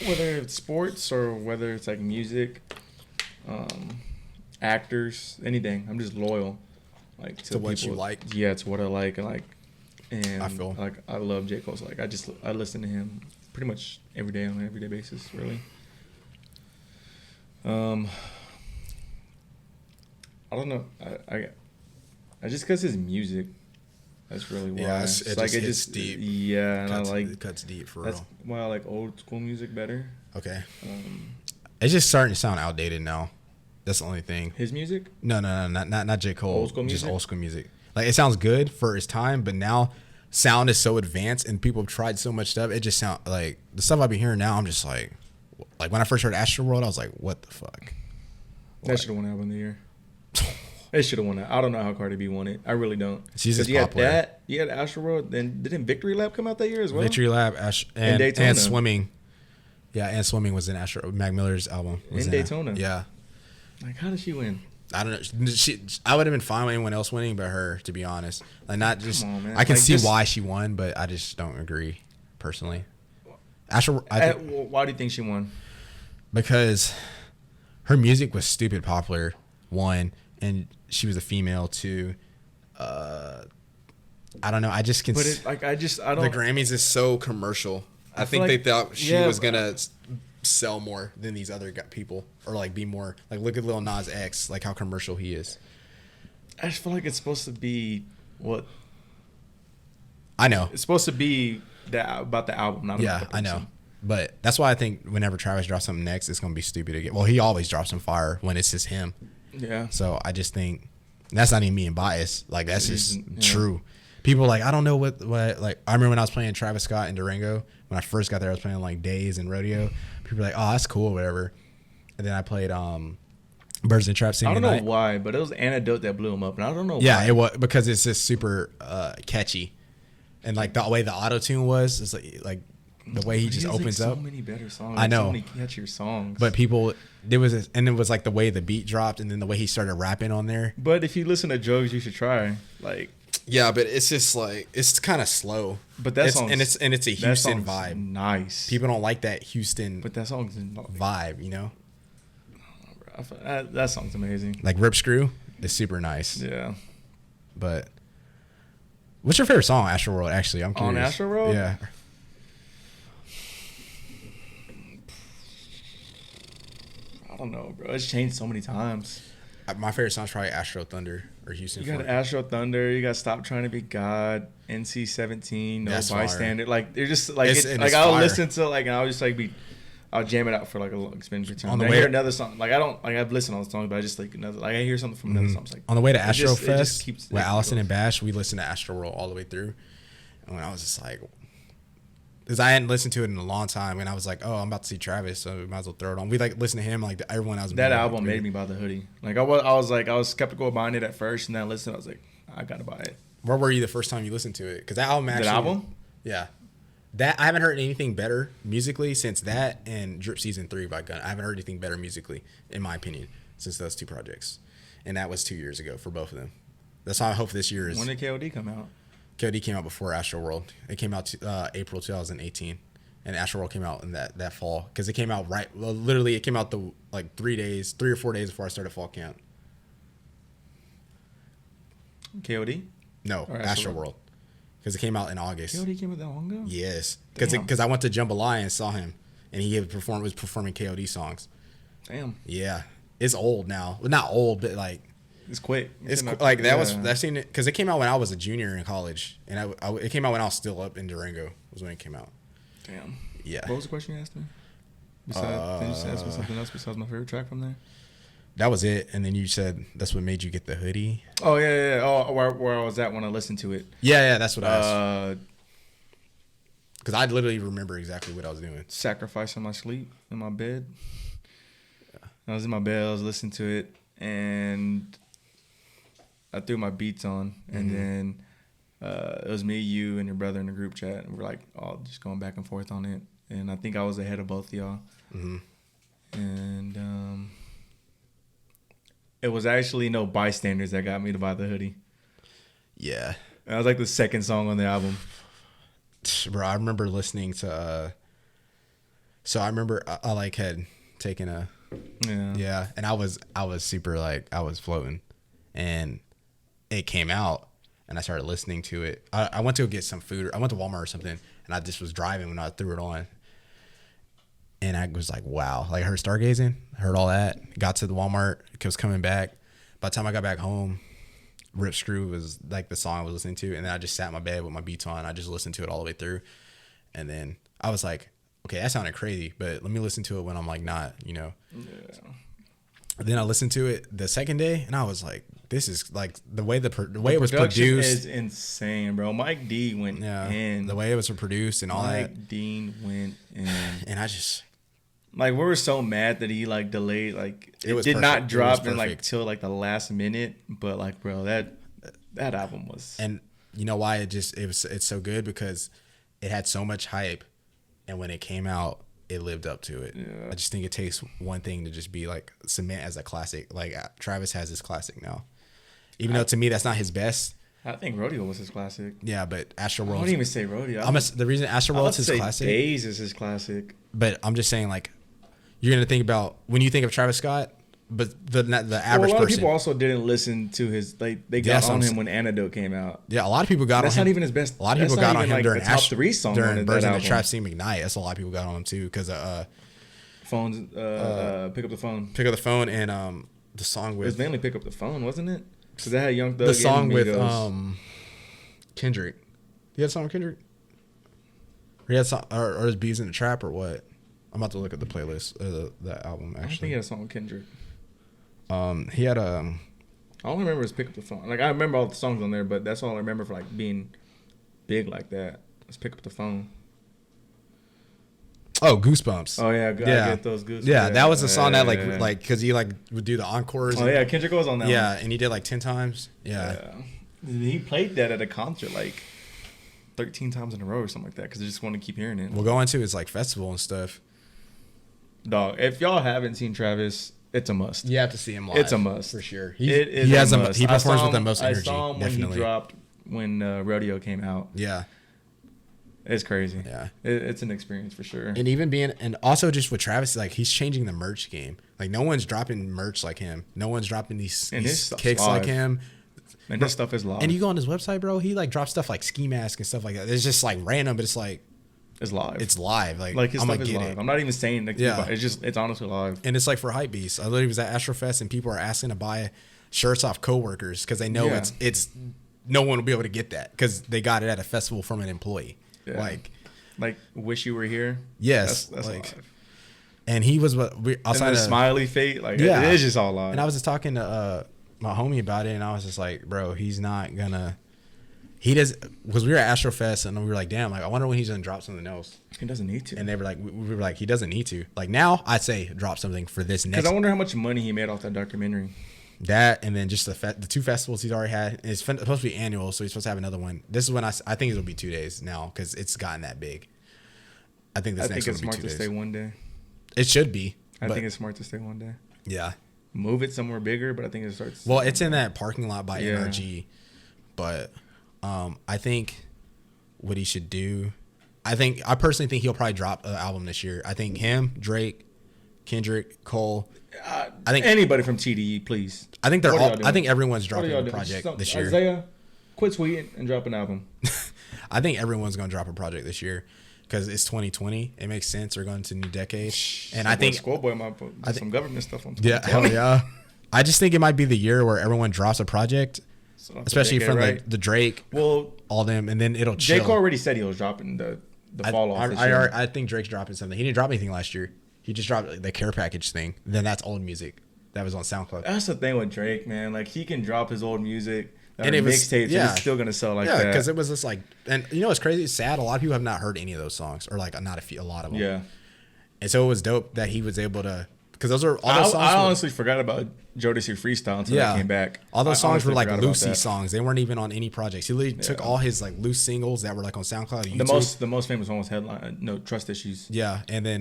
Whether it's sports or whether it's like music, actors, anything. I'm just loyal, like To what you like. Yeah, it's what I like. And I feel like I love J. Cole. So like I listen to him pretty much every day on an everyday basis, really. I don't know. I just because his music That's really why. Yeah, it's it like just it hits just deep. Yeah, and Cuts, I like it cuts deep for that's real. why I like old school music better. Okay. Um, It's just starting to sound outdated now. That's the only thing. his music. No, not J. Cole. Old school Just music? old school music. Like it sounds good for its time, but now sound is so advanced and people have tried so much stuff. It just sound like the stuff I've been hearing now. I'm just like when I first heard Astroworld, I was like, what the fuck? That should have won album of the year. It should have won that. I don't know how Cardi B won it. I really don't. She's just 'Cause you had popular. that. You had Astroworld. Then didn't Victory Lap come out that year as well? Victory Lab, and Daytona. and swimming. Yeah, and swimming was in Mac Miller's album. Was In Daytona. Yeah. Like, how did she win? I don't know. I would have been fine with anyone else winning, but her, to be honest. Like, not just. on, man. I can Like, see just- why she won, but I just don't agree, personally. Why do you think she won? Because her music was stupid popular, one, and she was a female, two. I don't know. I just can. But it, like, I don't. The Grammys is so commercial. I feel think like- they thought she yeah, was gonna sell more than these other people, or like be more like look at Lil Nas X, like how commercial he is. I just feel like it's supposed to be what I know. it's supposed to be about the album, not Yeah, about the I know. person. But that's why I think whenever Travis drops something next, it's gonna be stupid again. Well, he always drops some fire when it's just him. Yeah. So I just think that's not even being biased. Like that's just Yeah. true. People are like, I don't know what like I remember when I was playing Travis Scott in Durango. When I first got there, I was playing like Days and Rodeo. People were like, oh, that's cool, whatever. And then I played Birds and Trap Singing I don't know Night. why, but it was Antidote that blew him up, and I don't know Yeah, why. it was because it's just super catchy, and like the way the auto tune was, it's like the way he just has, like, opens so up. many better songs. I know. So many catchier songs. But people, and it was like the way the beat dropped, and then the way he started rapping on there. But if you listen to Drugs, you should try. Like, Yeah, but it's just like it's kind of slow. but that song and it's a that Houston song's vibe. nice. People don't like that Houston but that song's vibe, you know. that song's amazing. Like Rip Screw is super nice, Yeah. but what's your favorite song on Astroworld? Actually, I'm On curious. Astroworld? Yeah. I don't know, bro. It's changed so many times. My favorite song's probably Astro Thunder or Houston. You got Fort. Astro Thunder. You got Stop Trying to Be God. NC-17. No That's fire. Bystander. Like they're just like And like it's I'll fire. listen to like and I'll just like I'll jam it out for like a long extended period of time. On the Then I way hear to- another song. Like I don't like I've listened to all the songs, but I just like another like I hear something from another song. It's like On the way to it just- Astro it just Fest keeps- with it Allison goes. and Bash, we listened to Astroworld all the way through. And when I was just like, because I hadn't listened to it in a long time, and I was like, oh, I'm about to see Travis, so we might as well throw it on. We like listened to him, like everyone else. That album made me buy the hoodie. Like I was skeptical of buying it at first, and then I listened. I was like, I gotta buy it. Where were you the first time you listened to it? Because that album actually. That album? Yeah. That I haven't heard anything better musically since that and Drip Season 3 by Gunna. I haven't heard anything better musically, in my opinion, since those two projects. And that was 2 years ago for both of them. That's why I hope this year is. When did KOD come out? KOD came out before Astroworld. It came out April 2018, and Astroworld came out in that fall because it came out literally it came out the like 3 or 4 days before I started fall camp. KOD? No, Or Astroworld, Astroworld. because it came out in August. KOD came out that long ago? Yes, Damn. because I went to Jambalaya and saw him, and he was performing KOD songs. Damn. Yeah, it's old now. Well, not old, but like. It's quick. It's came out- like that was yeah. that seen it because it came out when I was a junior in college, and it came out when I was still up in Durango. Was when it came out. Damn. Yeah, What was the question you asked me? Besides, did you just ask me something else besides my favorite track from there? that was it. And then you said that's what made you get the hoodie. Oh yeah. Oh, where I was at when I listened to it. Yeah, that's what I asked. Uh, Because I literally remember exactly what I was doing. sacrificing my sleep in my bed. I was in my bed. I was listening to it, and I threw my beats on, and then it was me, you, and your brother in the group chat, and we're like all just going back and forth on it. And I think I was ahead of both of y'all. And it was actually No Bystanders that got me to buy the hoodie. Yeah, That was like the second song on the album. bro. I remember listening to. So I remember I like had taken a. Yeah, and I was super like I was floating, and it came out, and I started listening to it. I went to get some food. I went to Walmart or something, and I just was driving when I threw it on, and I was like, wow, like I heard stargazing, heard all that. Got to the Walmart, was coming back. By the time I got back home, Rip Screw was like the song I was listening to, and then I just sat in my bed with my beats on. I just listened to it all the way through, and then I was like, okay, that sounded crazy, but let me listen to it when I'm like not, Yeah. Then I listened to it the second day, and I was like, this is like the way it was produced is insane, bro. Mike D went in. The way it was produced and all that. Mike Dean went in, and I just like we were so mad that he like delayed, like it was did perfect. not drop It was in like perfect. till like the last minute. But like, bro, that album was. And you know why it's so good, because it had so much hype, and when it came out, it lived up to it. Yeah. I just think it takes one thing to just be like cement as a classic. Like Travis has his classic now, even though to me that's not his best. I think Rodeo was his classic. Yeah, but Astro I World. wouldn't even say Rodeo. The reason Astro World's his classic. Days is his classic. But I'm just saying, like, you're gonna think about when you think of Travis Scott, but the average a lot person. of people also didn't listen to his. They got on him when Antidote came out. Yeah, a lot of people got That's on him. not even his best. A lot of people got on him during the top 3 song during on Birds that in the album. Trap Scene McKnight. That's a lot of people got on him too, because Phones. Pick up the phone. Pick Up the Phone and the song It was with mainly Pick Up the Phone, wasn't it? Because that had Young Thug. the song and with Migos. Kendrick. You had a song with Kendrick? Or he had song, or is Bees in the Trap or what? I'm about to look at the playlist of that album I don't think actually. he had a song with Kendrick. He had All I remember is Pick Up the Phone. Like I remember all the songs on there, but that's all I remember for like being big like that. Let's Pick Up the Phone. Goosebumps. Oh yeah, I get those goosebumps. Yeah, that was the song that Yeah. like because he like would do the encores. Oh yeah, Kendrick was on that. Yeah, one. and he did like 10 times. Yeah. He played that at a concert like 13 times in a row or something like that because I just want to keep hearing it. We'll go into his like festival and stuff. Dog, if y'all haven't seen Travis, it's a must. You have to see him live. It's a must for sure. It is he has a must. He performs with the him- most energy. I saw him definitely. when he dropped when Rodeo came out. Yeah. It's crazy. Yeah. It's an experience for sure. And even and also just with Travis, like he's changing the merch game. Like no one's dropping merch like him. No one's dropping these his kicks stuff's like live. him. And this stuff is live. And you go on his website, bro, he like drops stuff like ski mask and stuff like that. It's just like random, but it's like it's live. it's live. like his I'm stuff gonna is get live. it. I'm not even saying that. Yeah. It's honestly live. And it's like for hype beasts. I literally was at Astrofest and people are asking to buy shirts off coworkers because they know Yeah. it's no one will be able to get that because they got it at a festival from an employee. Yeah. Like wish you were here. Yes, that's like, live. and he was what we And outside the of smiley face, like Yeah. it is just all live. And I was just talking to my homie about it, and I was just like, bro, he's not gonna. He does because we were at Astrofest, and we were like, damn, like I wonder when he's gonna drop something else. He doesn't need to. And they were like, we were like, he doesn't need to. Like now, I'd say drop something for this next. Because I wonder how much money he made off that documentary. That and then just the 2 festivals he's already had. It's supposed to be annual, so he's supposed to have another one. This is when I think it'll be 2 days now because it's gotten that big. I think this I next think one it's will be smart 2 to days. stay one day. It should be. I but think it's smart to stay one day. yeah. Move it somewhere bigger, but I think it starts. Well, it's in that parking lot by Yeah. NRG, but I think what he should do, I personally think he'll probably drop an album this year. I think him, Drake, Kendrick, Cole. I think anybody from TDE, please. I think they're What are all. y'all I doing? think everyone's What are dropping y'all a doing? project this year. Isaiah, quit tweeting and drop an album. I think everyone's gonna drop a project this year because it's 2020. It makes sense. We're going to a new decade, and I think Schoolboy might put some government stuff on. yeah, hell yeah. I just think it might be the year where everyone drops a project, especially from the Drake, Well, all them, and then it'll chill. Jake already said he was dropping the fall off. this year. I think Drake's dropping something. He didn't drop anything last year. He just dropped like, the care package thing. Then that's old music that was on SoundCloud. That's the thing with Drake, man. Like he can drop his old music And and it was- mixtapes, yeah. and it's still gonna sell like Yeah, that. because it was just like, and you know what's crazy? It's sad. A lot of people have not heard any of those songs, or like not a lot of them. Yeah. And so it was dope that he was able to, because those are all those songs. I were- honestly forgot about Jodeci Freestyle until I came back. All those I songs were honestly like forgot about Lucy that. songs. They weren't even on any projects. He literally took all his like loose singles that were like on SoundCloud. And YouTube. The most famous one was Headline. No, Trust Issues. Yeah, and then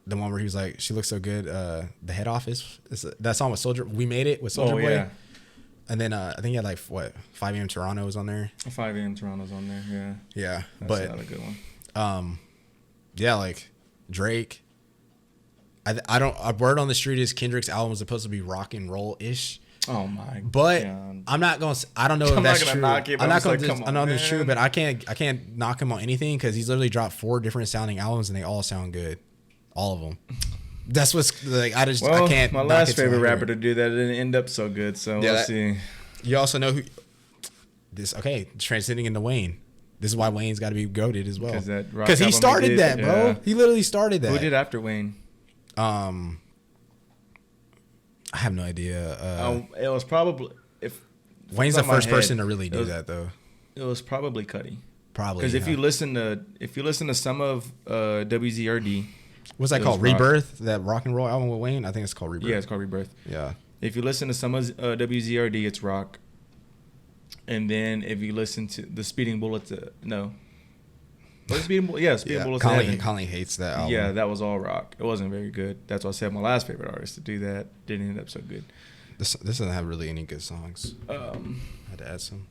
the one where he was like, "She looks so good." The Head Office. That song with Soldier. We Made It with Soldier Boy. Yeah. And then I think he had like 5 a.m. Toronto was on there. 5 a.m. Toronto's on there. Yeah. Yeah, That's another good one. yeah, like Drake. I don't. A word on the street is Kendrick's album is supposed to be rock and roll ish. Oh my. But God. I'm not going to, I don't know if I'm not that's gonna true. knock it, but I'm I'm not going just to, like, I come know on, it's true, man. but I can't knock him on anything because he's literally dropped 4 different sounding albums and they all sound good. All of them. That's what's like. I Well, can't. my knock last it till I favorite hear rapper it. to do that didn't end up so good. So Yeah, we'll see. You also know who this. Okay, transcending into Wayne. This is why Wayne's got to be goated as well. Because he started that, bro. Yeah. He literally started that. Who did after Wayne? I have no idea. It was probably Wayne's the top of my first head, person to really it do was- that, though. It was probably Cudi. Probably Because if yeah. you listen to some of WZRD, What's that it called? was rock. Rebirth, that rock and roll album with Wayne. I think it's called Rebirth. yeah, it's called Rebirth. Yeah. If you listen to some of WZRD, it's rock. And then if you listen to the Speeding Bullets, no. Was it Speeding Bullets? Yeah, Speeding Bullets. to Heaven. Colleen hates that album. Yeah, that was all rock. It wasn't very good. That's why I said my last favorite artist to do that didn't end up so good. This doesn't have really any good songs. I Um, had to add some.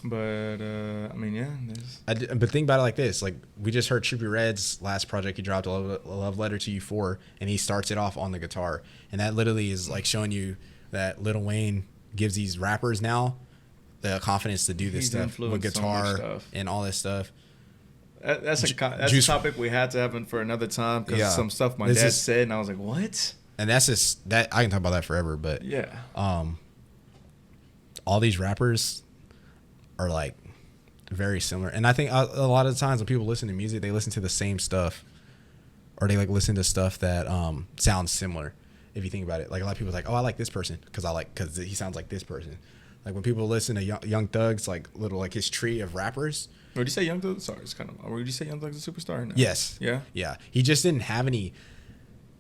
but I mean, yeah. But think about it like this: like we just heard Trippie Redd's last project. He dropped a love letter to you 4, and he starts it off on the guitar, and that literally is like showing you that Lil Wayne gives these rappers now the confidence to do this He's stuff with influenced so much guitar stuff. and all this stuff. That's a Juice- topic we had to have for another time because Yeah. some stuff my This dad is- said, and I was like, what? And that's just that I can talk about that forever. But Yeah. all these rappers are like very similar, and I think a lot of the times when people listen to music, they listen to the same stuff, or they like listen to stuff that sounds similar. If you think about it, like a lot of people are like, oh, I like this person because he sounds like this person. Like when people listen to Young Thug's like little like his tree of rappers. Would you say Young Thug? Sorry, it's kind of. Would you say Young Thug's a superstar? Or no? Yes. Yeah. Yeah. He just didn't have any.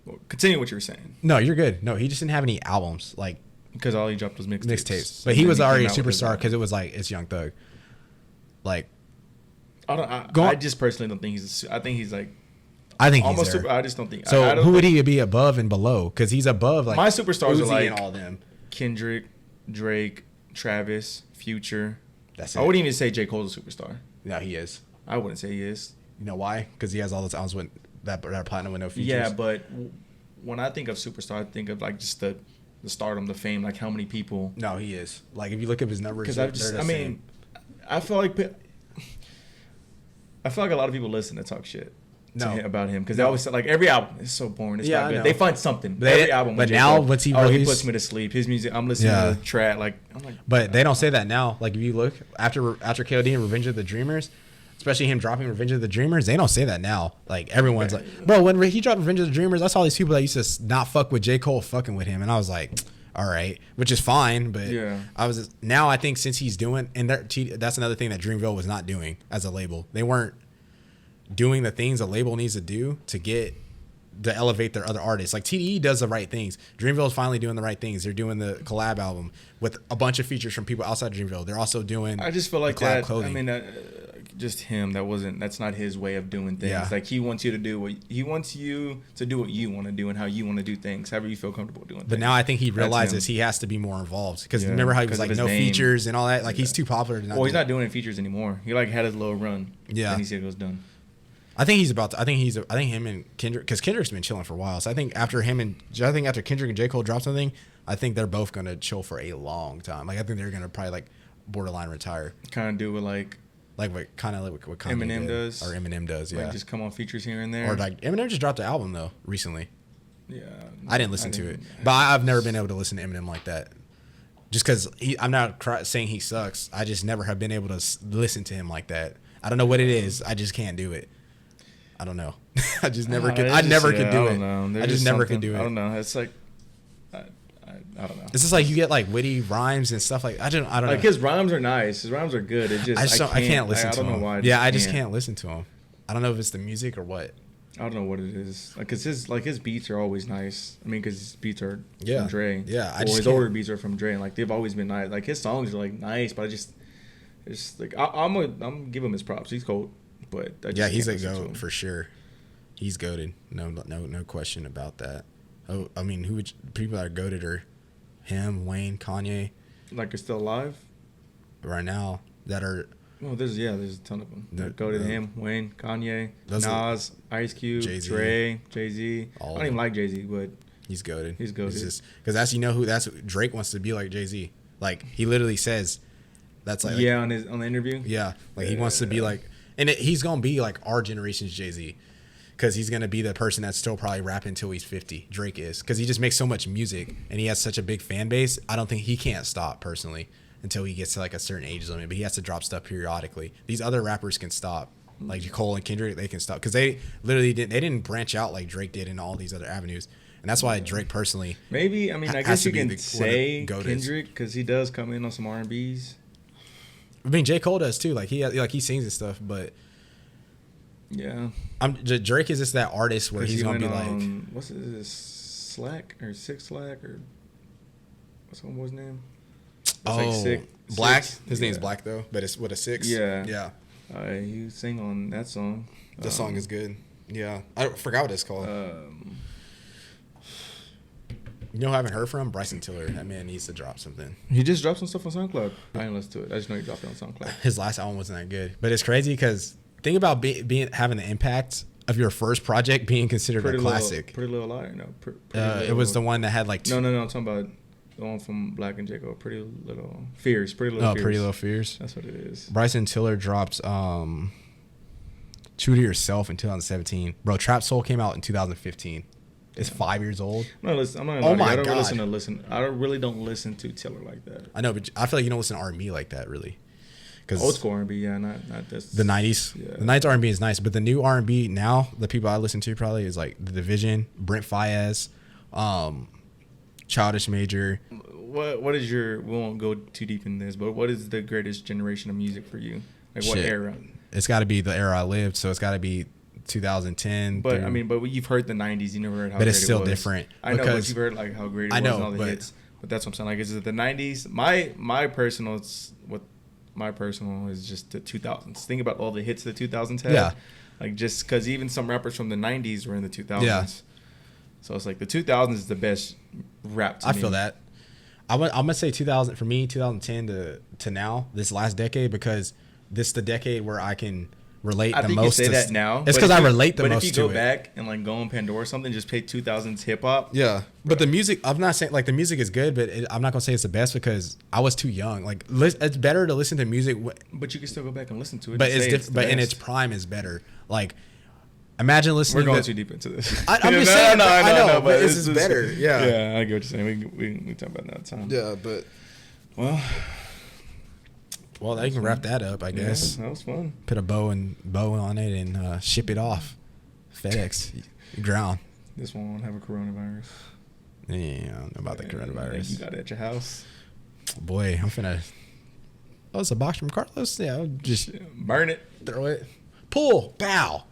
Well, continue what you were saying. No, you're good. No, he just didn't have any albums like Because all he dropped was mixtapes. mixtapes. But he And was then already a came out with his superstar album. because it was like it's Young Thug. Like I on. just personally don't think he's. I think he's like I think almost he's there. super. I just don't think. So I don't who would think he be above and below? Because he's above like My superstars are Uzi like- and all them. Kendrick, Drake, Travis, Future. That's it. I wouldn't even say J. Cole's a superstar. No, he is. I wouldn't say he is. You know why? Because he has all those albums with that are platinum with no features. Yeah, but when I think of superstar, I think of like just the stardom, the fame, like how many people. No, he is. Like if you look up his numbers, Because they're the same. I feel like a lot of people listen to talk shit about him because they always say like every album is so boring. It's Yeah, not I good. know. They find something. But Every it- album. but with J. now Cole, what's he he released- puts me to sleep. His music. I'm listening Yeah. to the track. Like I'm like. But they don't say that now. Like if you look after KOD and Revenge of the Dreamers, especially him dropping Revenge of the Dreamers, they don't say that now. Like everyone's like, bro, when he dropped Revenge of the Dreamers, I saw these people that used to not fuck with J. Cole fucking with him, and I was like, all right, which is fine. But Yeah. now I think since he's doing, and that's another thing that Dreamville was not doing as a label. They weren't doing the things a label needs to do to elevate their other artists. Like TDE does the right things. Dreamville is finally doing the right things. They're doing the collab album with a bunch of features from people outside Dreamville. They're also doing. I just feel like the collab that. clothing. I mean, just him. That's not his way of doing things. Yeah. Like he wants you to do what you want to do and how you want to do things, however you feel comfortable doing. But now I think he That's realizes him. he has to be more involved because Yeah, remember how he was 'cause of like his no name. features and all that. Like he's too popular to not. Well, he's do not it. doing features anymore. He like had his little run. Yeah. Then he said it was done. I think he's about to. I think him and Kendrick, because Kendrick's been chilling for a while. So I think after after Kendrick and J. Cole drop something, I think they're both gonna chill for a long time. Like I think they're gonna probably like borderline retire. Kind of do what like Like kind of like what Kanye Eminem did, does. or Eminem does, yeah. like just come on features here and there. Or like Eminem just dropped an album though recently. Yeah. I didn't listen to it, but I've never been able to listen to Eminem like that. Just because I'm not saying he sucks, I just never have been able to listen to him like that. I don't know what it is. I just can't do it. I don't know. I just never could. I never could do it. I just never could do it. I don't know. It's like I don't know. It's just like you get like witty rhymes and stuff like I don't Like know. his rhymes are nice. His rhymes are good. It just I can't listen to I don't him. know why. Yeah, I just can't listen to him. I don't know if it's the music or what. I don't know what it is. Like, cause his beats are always nice. I mean, cause his beats are Yeah. from Dre. Yeah, I Well, just his can't- older beats are from Dre. And, like they've always been nice. Like his songs are like nice, but it's like I'm gonna give him his props. He's cold, but I just Yeah, he's a can't listen to goat him. for sure. He's goated. No question about that. Oh, I mean, people that are goated are him, Wayne, Kanye Like are still alive. right now that are Well, there's a ton of them. The- Go to the- him, Wayne, Kanye, Those are- Nas, Ice Cube, Jay-Z. Dre, Jay-Z. I All don't of even them. like Jay-Z, but he's goated. He's goated. Because that's Drake wants to be like Jay-Z. Like he literally says that's like yeah, on the interview. yeah, like he wants to be like, and he's gonna be like our generation's Jay-Z. because he's gonna be the person that's still probably rapping until he's 50. Drake is, because he just makes so much music and he has such a big fan base. I don't think he can't stop personally until he gets to like a certain age limit, but he has to drop stuff periodically. These other rappers can stop, like Cole and Kendrick, they can stop because they literally didn't branch out like Drake did in all these other avenues, and that's why Drake personally. Maybe I has guess to you be can the- say one of the Kendrick because he does come in on some R&Bs. I mean, J. Cole does too. Like he sings and stuff, but Yeah, Drake is just that artist where 'cause he's he gonna be went like, on, what's this Slack or Six Slack or what's homeboy's name? It's Black. Six. His name's Yeah. Black though, but it's with a 6. Yeah. yeah. He sang on that song. The song is good. Yeah, I forgot what it's called. You know who I haven't heard from? Bryson Tiller. That man needs to drop something. He just dropped some stuff on SoundCloud. I didn't listen to it. I just know he dropped it on SoundCloud. His last album wasn't that good, but it's crazy because think about being having the impact of your first project being considered a classic. Pretty Little Liar. No, It was the one that had like No. I'm talking about the one from Black and Jacob. Pretty Little Fears. Pretty Little Fears. Pretty Little Fears. That's what it is. Bryson Tiller dropped True to Yourself in 2017. Bro, Trap Soul came out in 2015. It's 5 years old. I'm not listening. Oh my I don't God. I really don't listen to Tiller like that. I know, but I feel like you don't listen to R&B like that, really. Because Old school R&B, yeah, not this. the 90s. Yeah. The 90s R&B is nice, but the new R&B now, the people I listen to probably is like The Division, Brent Faiyaz, Childish Major. What is your? We won't go too deep in this, but what is the greatest generation of music for you? Like what Shit. era? It's got to be the era I lived, so it's got to be 2010. But through- I mean, but you've heard the '90s. You never heard how. But great it's still it was. different, I know, but because- you've heard like how great it I was know, and all the but- hits. But that's what I'm saying. Like, is it the '90s? My personal is just the 2000s. Think about all the hits the 2000s had. Yeah. Like just because even some rappers from the '90s were in the 2000s. Yeah. So it's like the 2000s is the best rap. To I me. feel that. I'm gonna say 2000 for me, 2010 to now, this last decade, because this is the decade where I can relate I the think most. you say to, that now. It's but because if I you- relate the most But if to you go it. back and like go on Pandora or something, just play 2000s hip hop. Yeah, but the music, I'm not saying like the music is good, but I'm not gonna say it's the best because I was too young. Like it's better to listen to music, But you can still go back and listen to it. but and it's say different. the But in best. its prime is better. Like imagine listening. We're going to, too deep into this. I'm just saying. I know, but this is it's just- better. Yeah. Yeah, I get what you're saying. We talk about that time. Yeah, but Well, they can wrap that up, I guess. yeah, that was fun. Put a bow on it and ship it off. FedEx, ground. This one won't have a coronavirus. Yeah, I don't know about the You coronavirus. got it at your house. Boy, I'm finna. Oh, it's a box from Carlos. Yeah, I'll just Burn it. throw it. Pull, bow,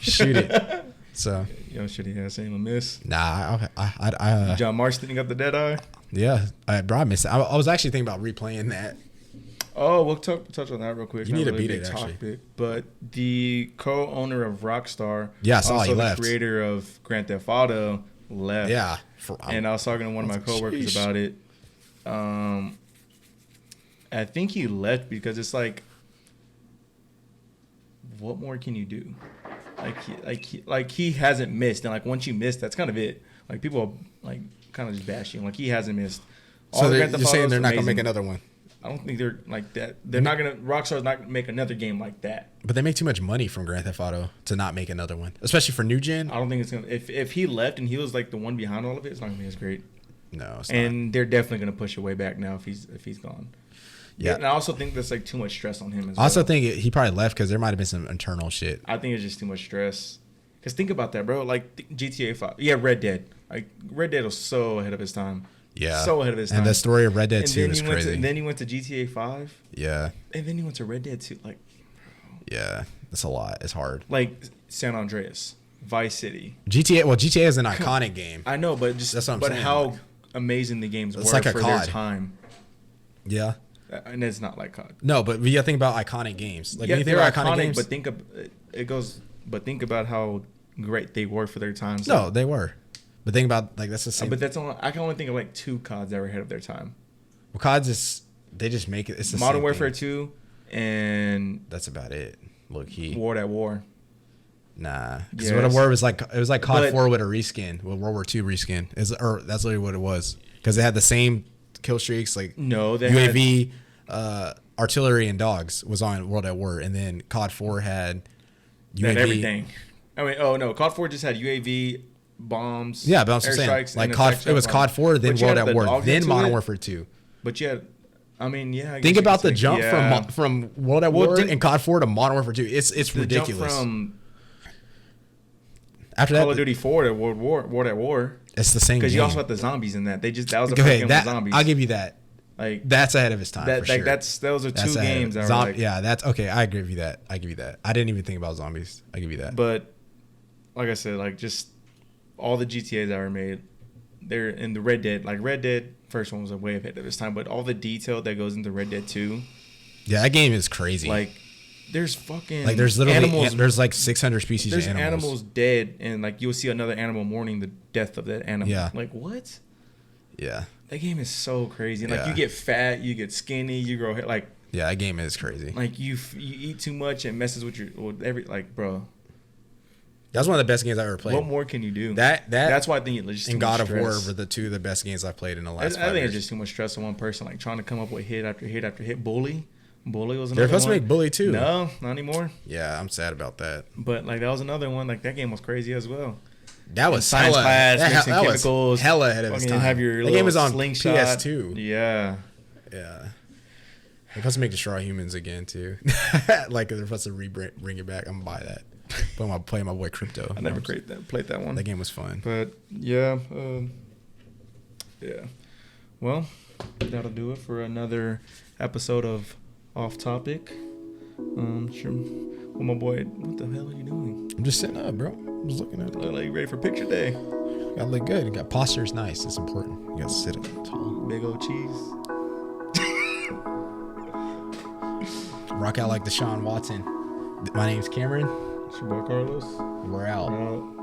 shoot it. So Yo, shitty ass aim a miss. nah, I John Marston got the dead eye. yeah, bro, I missed it. I was actually thinking about replaying that. Oh, we'll touch on that real quick. You Not need to really beat big it, actually. topic, but the co-owner of Rockstar, Yeah, I saw also he the left. creator of Grand Theft Auto, left. Yeah, And I was talking to one of my coworkers Sheesh. about it. I think he left because it's like, what more can you do? Like he hasn't missed, and like once you miss, that's kind of it. Like people are like kind of just bashing. Like he hasn't missed. So the you're Grand Theft saying Autos they're not gonna amazing. make another one, I don't think they're like that. They're not gonna. Rockstar's not gonna make another game like that. but they make too much money from Grand Theft Auto to not make another one, especially for new gen. I don't think it's gonna. If he left and he was like the one behind all of it, it's not gonna be as great. No, it's not. And they're definitely gonna push it way back now if he's gone. Yeah. And I also think that's like too much stress on him as I also well. think he probably left because there might have been some internal shit. I think it's just too much stress. Cause think about that, bro. Like GTA 5, yeah, Red Dead. Like Red Dead was so ahead of his time. Yeah, So ahead of his time. And the story of Red Dead And 2 then is he went crazy. and then he went to GTA 5, Yeah, and then he went to Red Dead 2. yeah, it's a lot. It's hard. Like San Andreas, Vice City. GTA, well, GTA is an iconic game. I know, but just That's what I'm but saying, how like- amazing the games It's were like a for their COD. time. Yeah. And it's not like COD. No, but you think about iconic games. Like Yeah, when you think they're about iconic games. but think about how great they were for their time. So, No, they were. But think about like that's the same. but that's only I can only think of like 2 CODs that were ahead of their time. Well, COD's just they just make it. It's the Modern same Warfare thing. 2 and That's about it. Low key. War at War. Nah, because Yes. World at War was like COD But- 4 with a reskin, with World War II reskin. Or that's literally what it was. Because they had the same kill streaks, like No, they had UAV, artillery, and dogs was on World at War, and then COD 4 had UAV. everything. I mean, oh no, COD 4 just had UAV bombs. Yeah, but I'm saying airstrikes, like and COD. attack It was shot COD bombs. 4, then But you World had at the War, dog then into Modern it. Warfare 2. But you had, I mean, yeah. I guess Think you about could the say- jump yeah. from World at Well, War didn't- and COD 4 to Modern Warfare 2. It's the ridiculous. jump from After Call of that, Duty 4 to World at War. it's the same game. Because you also had the zombies in that. That was a Go first ahead, game that with zombies. I'll give you that. Like That's ahead of its time. that. For Like sure. those are That's two ahead of games it. that Zom- are like. yeah, that's okay. I give you that. I give you that. I didn't even think about zombies. I give you that. But like I said, like just all the GTAs that were made, they're in the Red Dead. Like Red Dead first one was a way ahead of its time, but all the detail that goes into Red Dead 2, Yeah, that game is crazy. like there's fucking Like there's literally animals. there's like 600 species There's of animals. animals dead, and like you'll see another animal mourning the death of that animal. Yeah. Like what? Yeah, That game is so crazy. Like Yeah. you get fat, you get skinny, you grow like yeah, that game is crazy. you eat too much and messes with every like bro. That's one of the best games I've ever played. What more can you do? That's why I think it's just too and much God of War stress. were the two of the best games I've played in the I last 5 think years. it's just too much stress on one person, like trying to come up with hit after hit after hit. Bully was They're another supposed one. to make Bully too. No, not anymore. Yeah, I'm sad about that. But like that was another one. Like that game was crazy as well. That was Science hella, class, that, mixing that chemicals. was hella ahead of its Fucking time. have your the game was little on slingshot. PS2. Yeah. Yeah. They're supposed to make Destroy Humans again too. Like they're supposed to bring it back. I'm gonna buy that. Playing my boy Crypto. I never played that one. That game was fun. But yeah, yeah. Well, that'll do it for another episode of Off Topic. Sure. Well, my boy, what the hell are you doing? I'm just sitting up, bro. I'm just looking at it. Look like you ready for picture day. Gotta look good. You got posture's nice. It's important. You gotta sit up tall. Big old cheese. Rock out like Deshaun Watson. My name's Cameron. It's your boy Carlos. We're out. We're out.